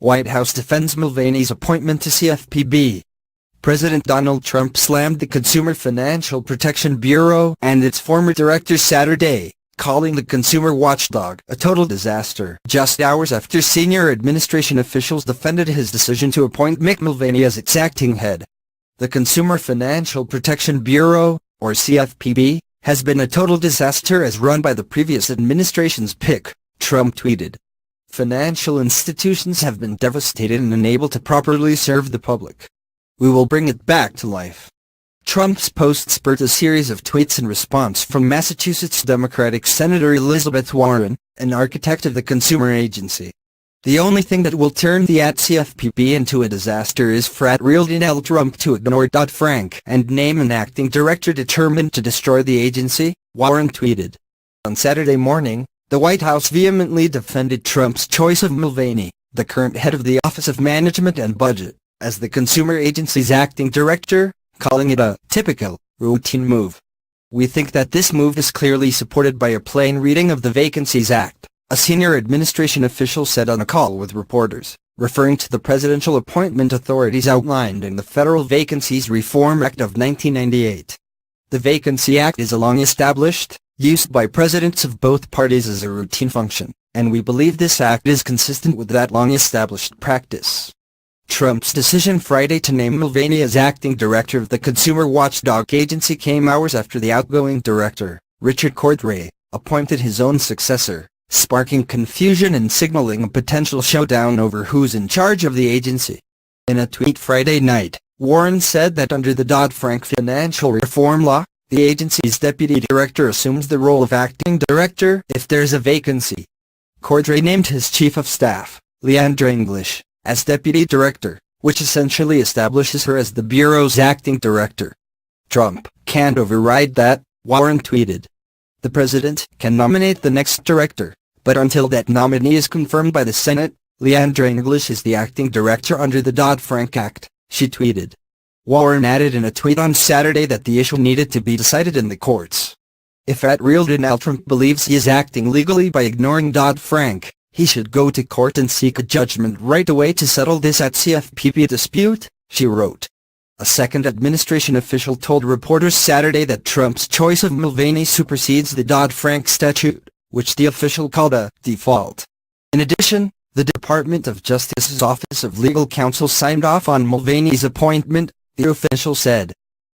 White House defends Mulvaney's appointment to CFPB. President Donald Trump slammed the Consumer Financial Protection Bureau and its former director Saturday, calling the consumer watchdog a total disaster. Just hours after senior administration officials defended his decision to appoint Mick Mulvaney as its acting head. The Consumer Financial Protection Bureau, or CFPB, has been a total disaster as run by the previous administration's pick, Trump tweeted. Financial institutions have been devastated and unable to properly serve the public. We will bring it back to life. Trump's post spurred a series of tweets in response from Massachusetts Democratic Senator Elizabeth Warren, an architect of the consumer agency. The only thing that will turn the CFPB into a disaster is for @real Donald Trump to ignore Dodd-Frank and name an acting director determined to destroy the agency, Warren tweeted. On Saturday morning, the White House vehemently defended Trump's choice of Mulvaney, the current head of the Office of Management and Budget, as the consumer agency's acting director, calling it a typical, routine move. We think that this move is clearly supported by a plain reading of the Vacancies Act, a senior administration official said on a call with reporters, referring to the presidential appointment authorities outlined in the Federal Vacancies Reform Act of 1998. The Vacancy Act is a long-established, used by presidents of both parties as a routine function, and we believe this act is consistent with that long-established practice. Trump's decision Friday to name Mulvaney as acting director of the consumer watchdog agency came hours after the outgoing director, Richard Cordray, appointed his own successor, sparking confusion and signaling a potential showdown over who's in charge of the agency. In a tweet Friday night, Warren said that under the Dodd-Frank financial reform law, the agency's deputy director assumes the role of acting director if there's a vacancy. Cordray named his chief of staff, Leandra English, as deputy director, which essentially establishes her as the bureau's acting director. Trump can't override that, Warren tweeted. The president can nominate the next director, but until that nominee is confirmed by the Senate, Leandra English is the acting director under the Dodd-Frank Act, she tweeted. Warren added in a tweet on Saturday that the issue needed to be decided in the courts. If @real Donald Trump believes he is acting legally by ignoring Dodd-Frank, he should go to court and seek a judgment right away to settle this CFPB dispute, she wrote. A second administration official told reporters Saturday that Trump's choice of Mulvaney supersedes the Dodd-Frank statute, which the official called a default. In addition, the Department of Justice's Office of Legal Counsel signed off on Mulvaney's appointment, the official said.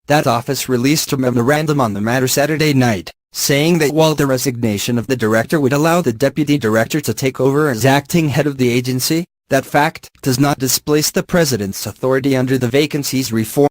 That office released a memorandum on the matter Saturday night, saying that while the resignation of the director would allow the deputy director to take over as acting head of the agency, that fact does not displace the president's authority under the Vacancies Reform